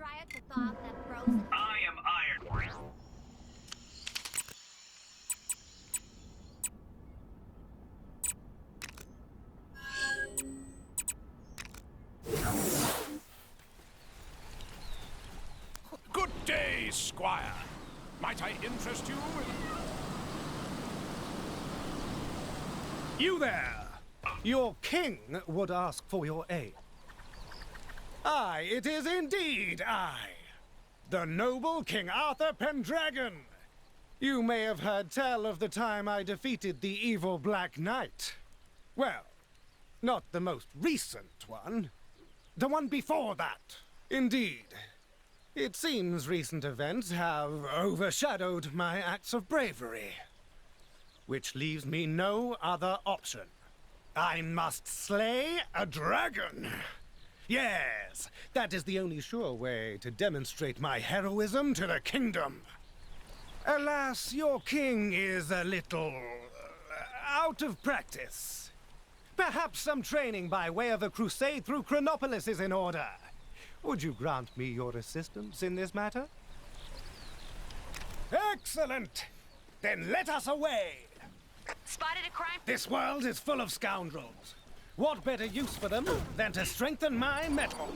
dryer to thaw out that frozen. I am Iron. Good day, Squire. Might I interest you? You there! Your king would ask for your aid. Aye, it is indeed I, the noble King Arthur Pendragon. You may have heard tell of the time I defeated the evil Black Knight. Well, not the most recent one. The one before that. Indeed. It seems recent events have overshadowed my acts of bravery. Which leaves me no other option. I must slay a dragon. Yes, that is the only sure way to demonstrate my heroism to the kingdom. Alas, your king is a little out of practice. Perhaps some training by way of a crusade through Chronopolis is in order. Would you grant me your assistance in this matter? Excellent! Then let us away! Spotted a crime. This world is full of scoundrels. What better use for them than to strengthen my metal?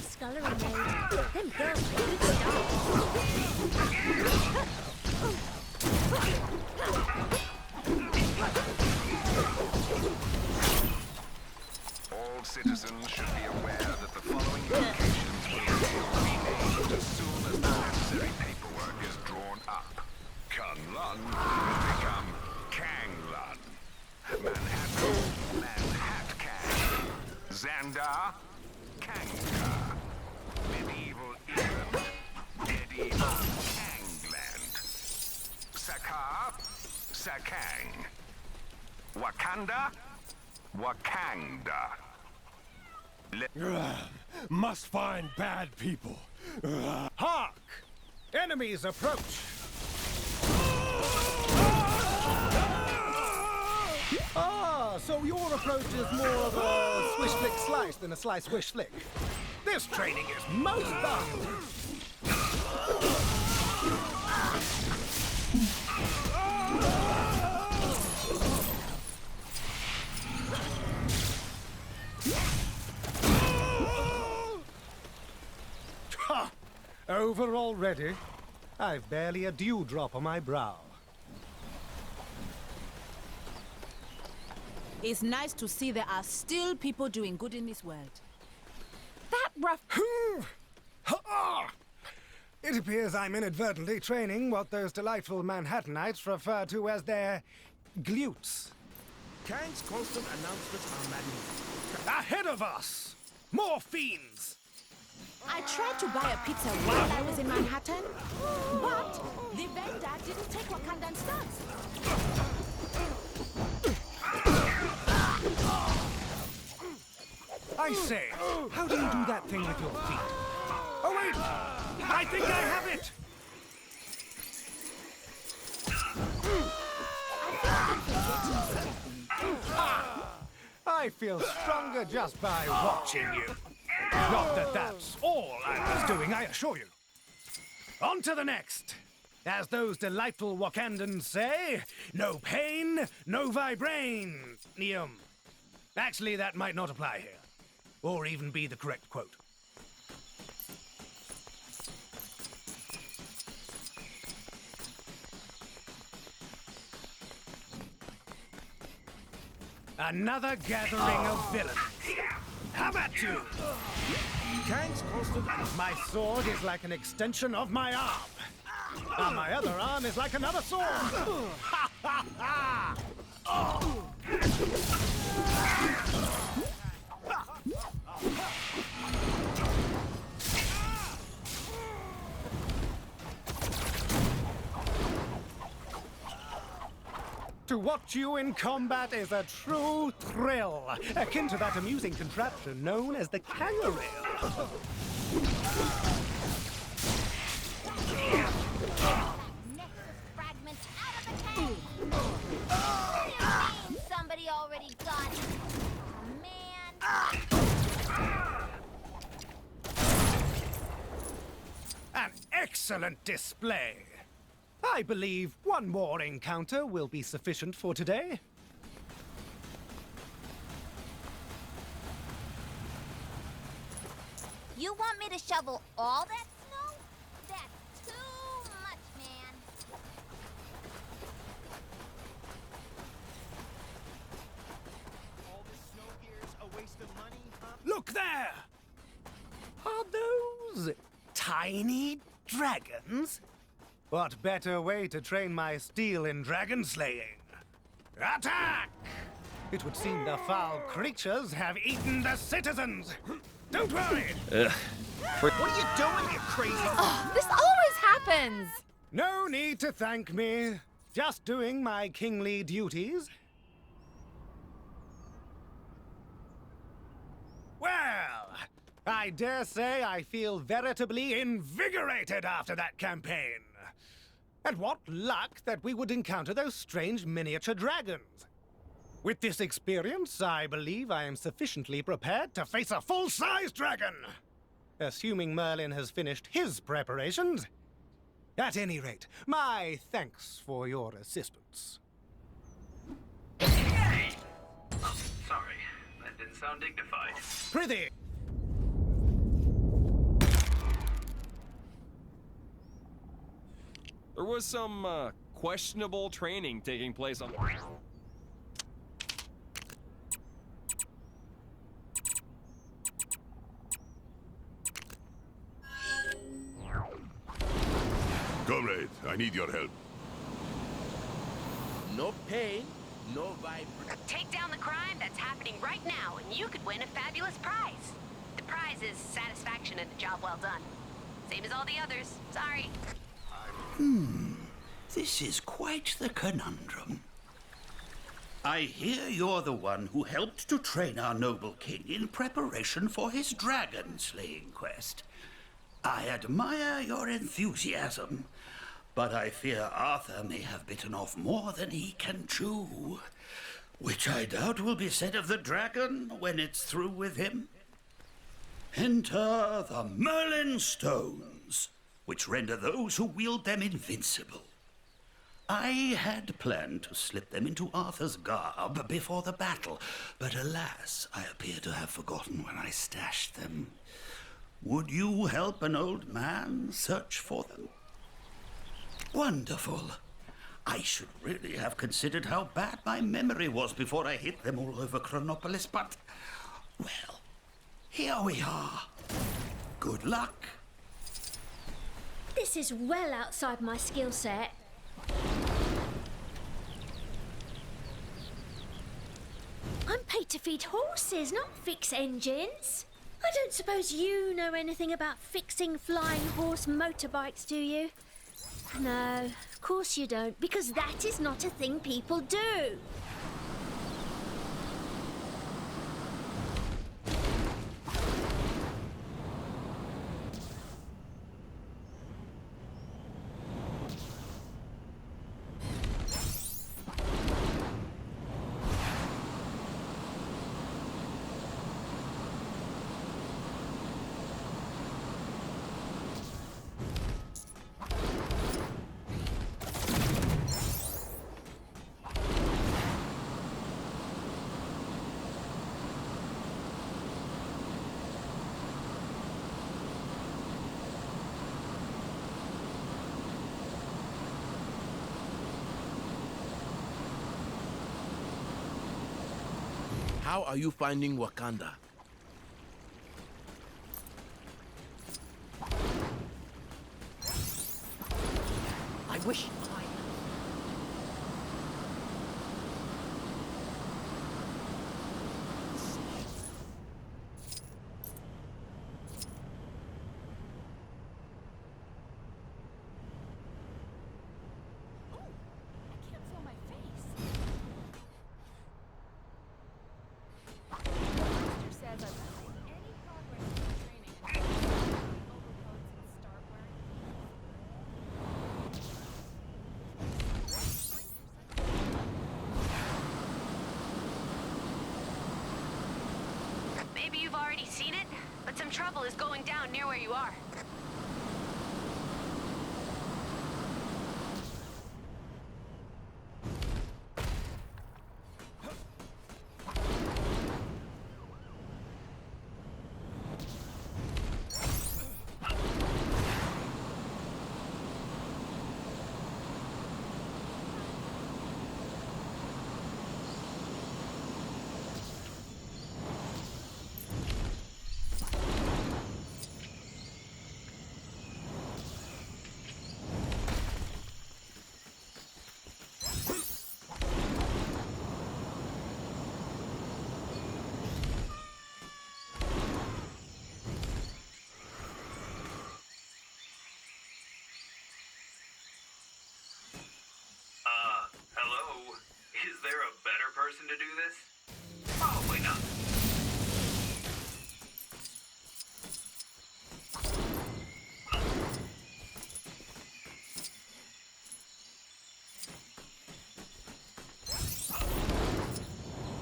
Scullery maid. Them girls are good stuff. All citizens should be aware that the following locations will be named as soon as the necessary paperwork is drawn up. Kunlun will become Kanglun. Manhattan, Manhattan. Xandar, Kangka. Medieval England, medieval Kangland. Sakar, Sakang. Wakanda, Wakanda. Must find bad people. Hark! Enemies approach! Ah, so your approach is more of a swish-flick-slice than a slice-swish-flick. This training is most valuable. Ha! Over already? I've barely a dewdrop on my brow. It's nice to see there are still people doing good in this world. That rough... It appears I'm inadvertently training what those delightful Manhattanites refer to as their glutes. Kang's constant announcements are magnificent. Ahead of us! More fiends! I tried to buy a pizza while I was in Manhattan, but the vendor didn't take Wakandan stuff. I say, how do you do that thing with your feet? Oh wait! I think I have it! I feel stronger just by watching you. Not that that's all I was doing, I assure you. On to the next. As those delightful Wakandans say, no pain, no vibranium. Actually, that might not apply here. Or even be the correct quote. Another gathering of villains. How about you? Kang's constant My sword is like an extension of my arm. And my other arm is like another sword. Ha ha ha! To watch you in combat is a true thrill, akin to that amusing contraption known as the kangaroo. Nexus fragment out of the tank! What do you mean somebody already got it? Man! An excellent display. I believe one more encounter will be sufficient for today. You want me to shovel all that snow? That's too much, man. All this snow gear's a waste of money, huh? Look there! Are those tiny dragons? What better way to train my steel in dragon slaying? Attack! It would seem the foul creatures have eaten the citizens. Don't worry! What are you doing, you crazy? This always happens! No need to thank me. Just doing my kingly duties. Well, I dare say I feel veritably invigorated after that campaign. And what luck that we would encounter those strange miniature dragons. With this experience, I believe I am sufficiently prepared to face a full-size dragon. Assuming Merlin has finished his preparations. At any rate, my thanks for your assistance. Sorry, that didn't sound dignified. Prithee. There was some questionable training taking place on. Comrade, I need your help. No pain, no vibe. Take down the crime that's happening right now, and you could win a fabulous prize. The prize is satisfaction and a job well done. Same as all the others. Sorry. This is quite the conundrum. I hear you're the one who helped to train our noble king in preparation for his dragon-slaying quest. I admire your enthusiasm, but I fear Arthur may have bitten off more than he can chew, which I doubt will be said of the dragon when it's through with him. Enter the Merlin Stones, which render those who wield them invincible. I had planned to slip them into Arthur's garb before the battle, but alas, I appear to have forgotten where I stashed them. Would you help an old man search for them? Wonderful. I should really have considered how bad my memory was before I hit them all over Chronopolis, but, well, here we are. Good luck. This is well outside my skill set. I'm paid to feed horses, not fix engines. I don't suppose you know anything about fixing flying horse motorbikes, do you? No, of course you don't, because that is not a thing people do. How are you finding Wakanda? I wish I... I can't feel my face. Maybe you've already seen it, but some trouble is going down near where you are. Hello? Is there a better person to do this? Probably not.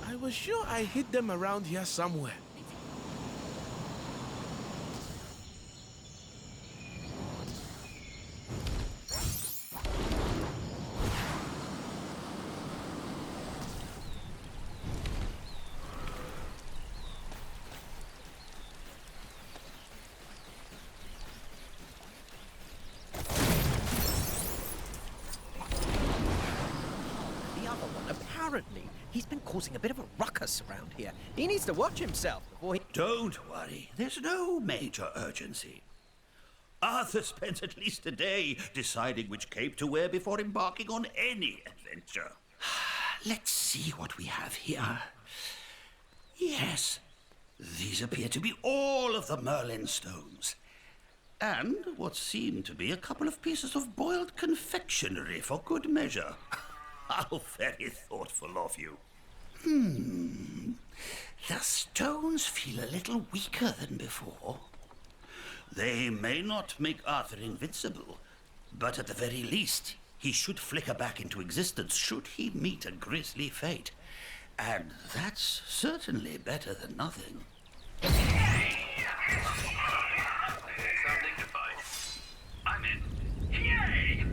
I was sure I hid them around here somewhere. Apparently, he's been causing a bit of a ruckus around here. He needs to watch himself before he... Don't worry, there's no major urgency. Arthur spent at least a day deciding which cape to wear before embarking on any adventure. Let's see what we have here. Yes, these appear to be all of the Merlin stones. And what seem to be a couple of pieces of boiled confectionery for good measure. How very thoughtful of you. The stones feel a little weaker than before. They may not make Arthur invincible, but at the very least, he should flicker back into existence should he meet a grisly fate. And that's certainly better than nothing. Sound dignified. I'm in. Yay!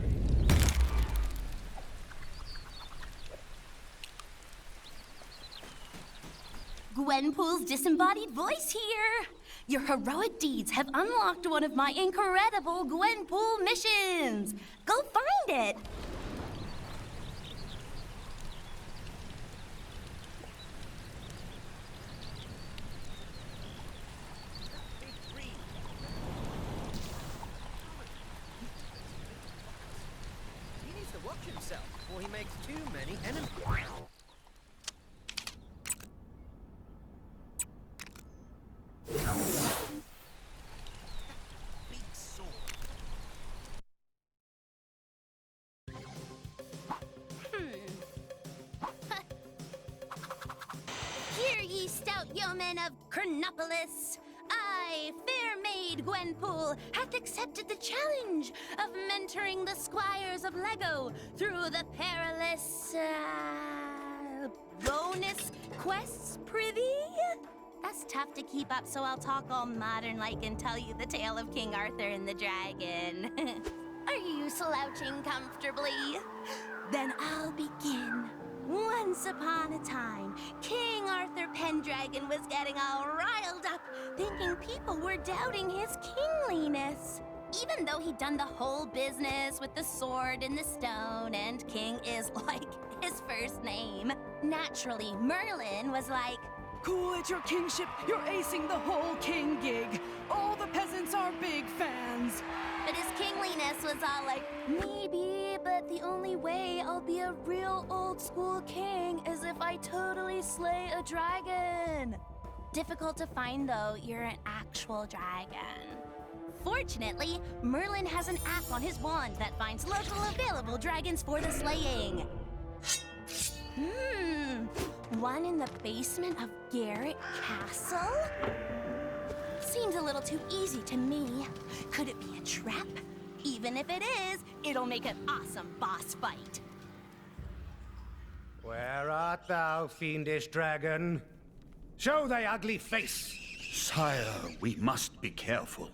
Gwenpool's disembodied voice here. Your heroic deeds have unlocked one of my incredible Gwenpool missions. Go find it. He needs to watch himself before he makes too many enemies. Hear ye, stout yeomen of Chronopolis. I, fair maid Gwenpool, hath accepted the challenge of mentoring the squires of Lego through the perilous, bonus quests, prithee? That's tough to keep up, so I'll talk all modern-like and tell you the tale of King Arthur and the dragon. Are you slouching comfortably? Then I'll begin. Once upon a time, King Arthur Pendragon was getting all riled up, thinking people were doubting his kingliness. Even though he'd done the whole business with the sword and the stone, and king is like his first name. Naturally, Merlin was like, Cool at your kingship, you're acing the whole king gig. All the peasants are big fans. but his kingliness was all like, maybe, but the only way I'll be a real old school king is if I totally slay a dragon. Difficult to find though, you're an actual dragon. Fortunately, Merlin has an app on his wand that finds local available dragons for the slaying. One in the basement of Garrett Castle? Seems a little too easy to me. Could it be a trap? Even if it is, it'll make an awesome boss fight. Where art thou, fiendish dragon? Show thy ugly face, Sire, we must be careful.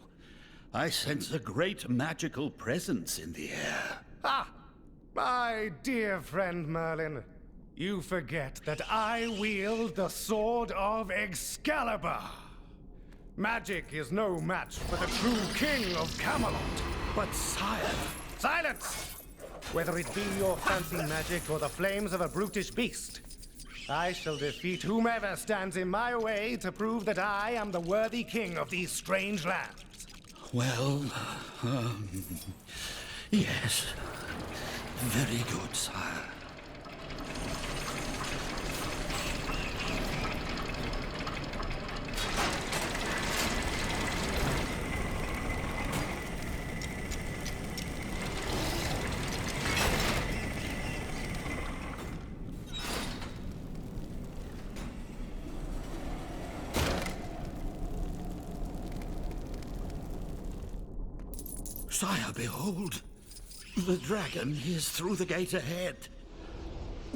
I sense a great magical presence in the air. Ah! My dear friend Merlin, you forget that I wield the Sword of Excalibur. Magic is no match for the true King of Camelot. But sire... Silence! Whether it be your fancy magic or the flames of a brutish beast, I shall defeat whomever stands in my way to prove that I am the worthy king of these strange lands. Well, yes. Very good, sire. Sire, behold! The dragon is through the gate ahead.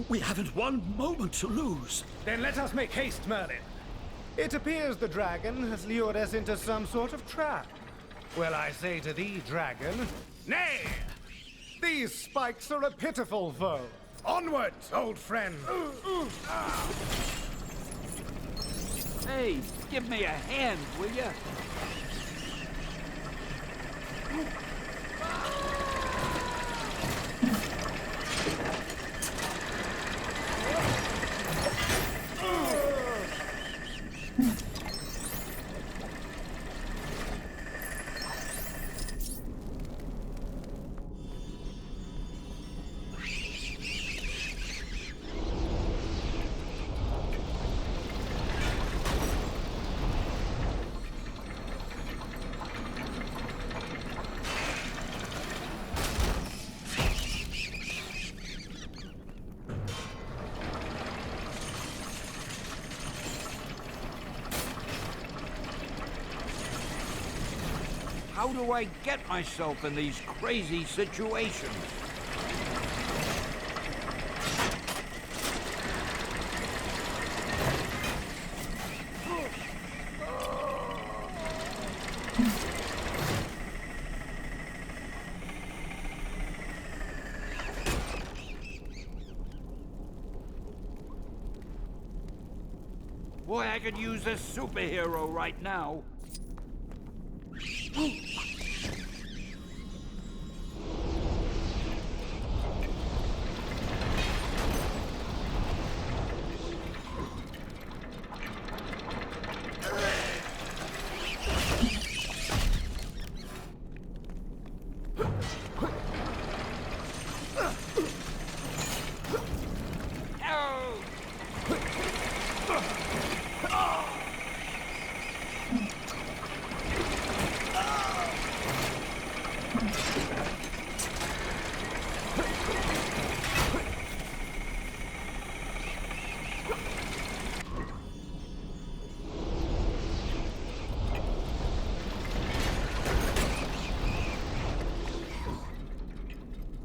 We haven't one moment to lose. Then let us make haste, Merlin. It appears the dragon has lured us into some sort of trap. Well, I say to thee, dragon, nay! These spikes are a pitiful foe. Onwards, old friend! Hey, give me a hand, will ya? How do I get myself in these crazy situations? Boy, I could use a superhero right now.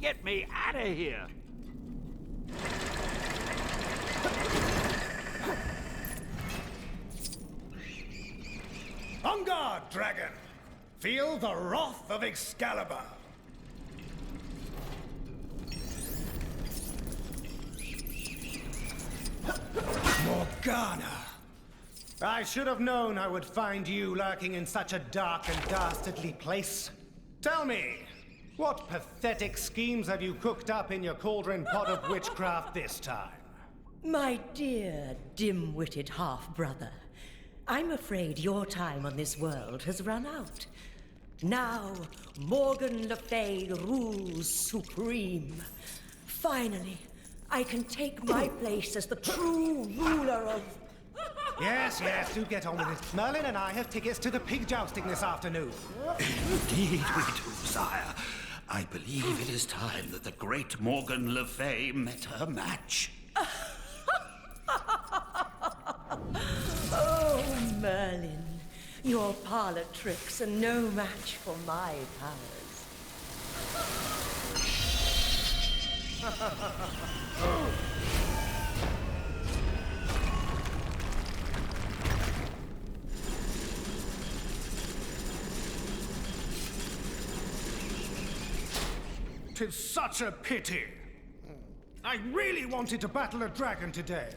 Get me out of here! On guard, dragon! Feel the wrath of Excalibur! Morgana! I should have known I would find you lurking in such a dark and dastardly place. Tell me, what pathetic schemes have you cooked up in your cauldron pot of witchcraft this time? My dear, dim-witted half-brother, I'm afraid your time on this world has run out. Now, Morgan Le Fay rules supreme. Finally, I can take my place as the true ruler of... Yes, do get on with it. Merlin and I have tickets to the pig jousting this afternoon. Indeed we do, sire. I believe it is time that the great Morgan Le Fay met her match. Oh, Merlin, your parlor tricks are no match for my powers. 'Tis such a pity. I really wanted to battle a dragon today.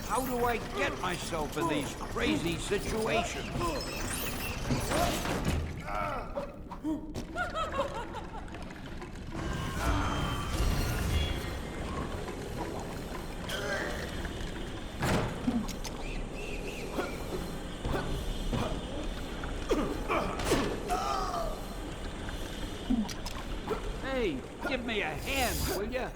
How do I get myself in these crazy situations? Hey, give me a hand, will ya?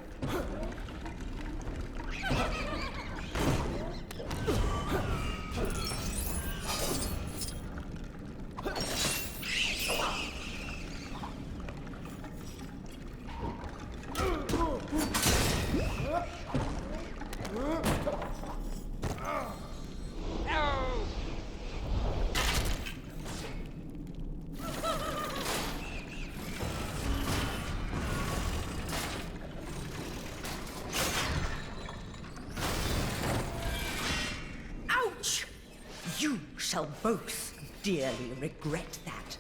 Ouch! You shall both dearly regret that.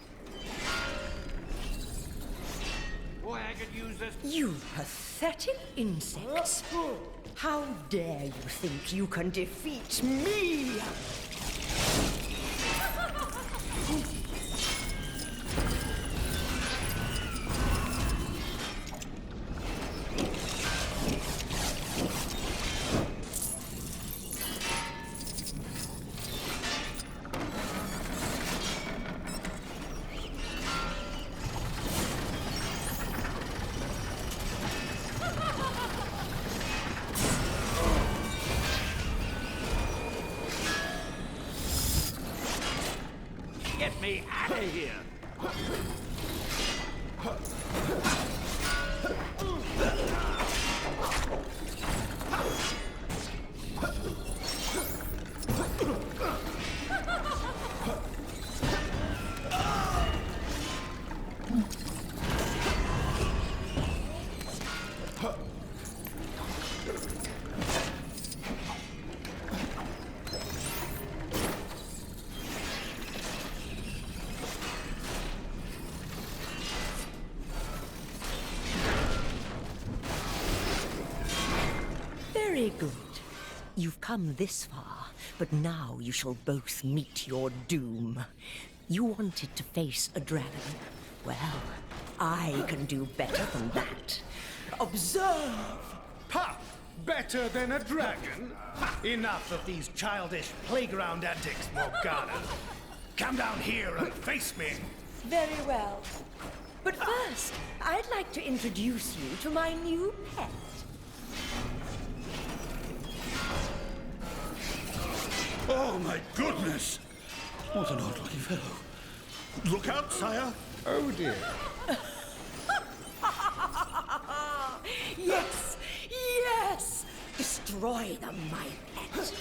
Boy, I could use this. You pathetic insects! How dare you think you can defeat me? Get me out of here! Very good. You've come this far, but now you shall both meet your doom. You wanted to face a dragon. Well, I can do better than that. Observe! Ha! Better than a dragon? Enough of these childish playground antics, Morgana. Come down here and face me. Very well. But first, I'd like to introduce you to my new pet. Oh, my goodness! What an odd-looking fellow. Look out, sire! Oh, dear. Yes! Yes! Destroy them, my pet.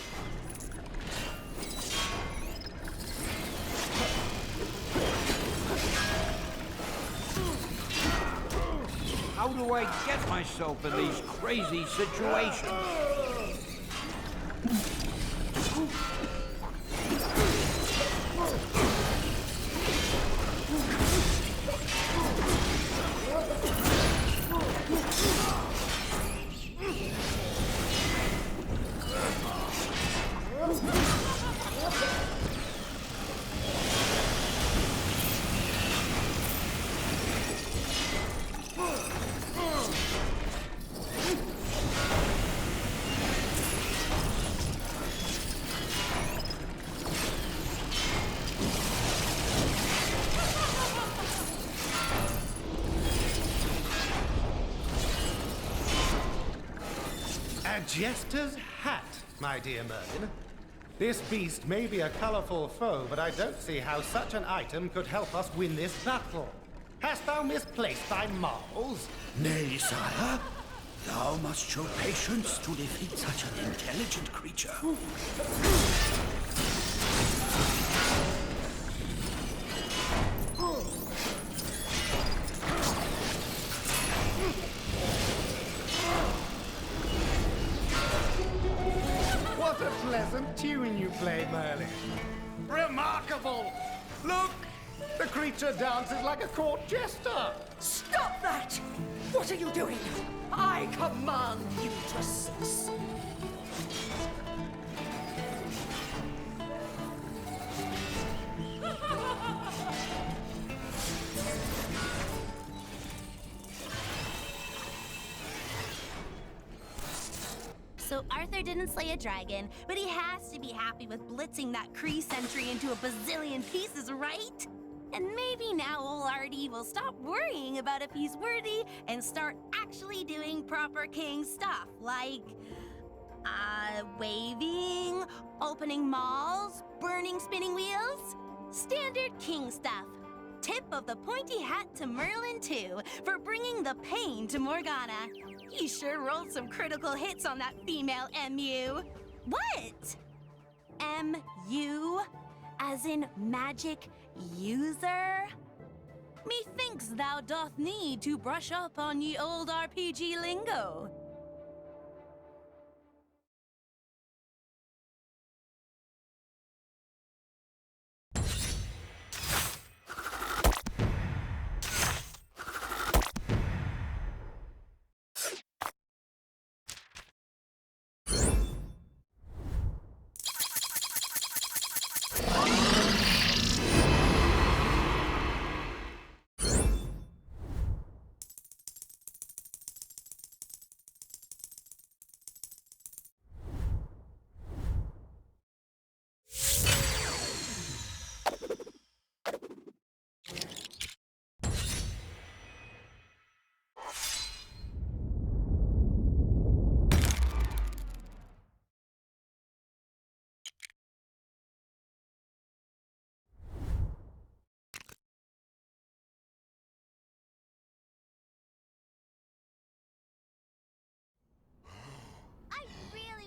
How do I get myself in these crazy situations? A jester's hat, my dear Merlin. This beast may be a colorful foe, but I don't see how such an item could help us win this battle. Hast thou misplaced thy marbles? Nay, sire. Thou must show patience to defeat such an intelligent creature. pleasant tune you play, Merlin. Remarkable! Look! The creature dances like a court jester! Stop that! What are you doing? I command you to cease. So Arthur didn't slay a dragon, but he has to be happy with blitzing that Kree sentry into a bazillion pieces, right? And maybe now old Artie will stop worrying about if he's worthy and start actually doing proper king stuff, like waving, opening malls, burning spinning wheels. Standard king stuff. Tip of the pointy hat to Merlin, too, for bringing the pain to Morgana. He sure rolled some critical hits on that female MU. What? MU? As in magic user? Methinks thou doth need to brush up on ye old RPG lingo.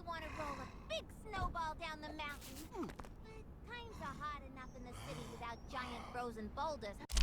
Want to roll a big snowball down the mountain. But times are hard enough in the city without giant frozen boulders.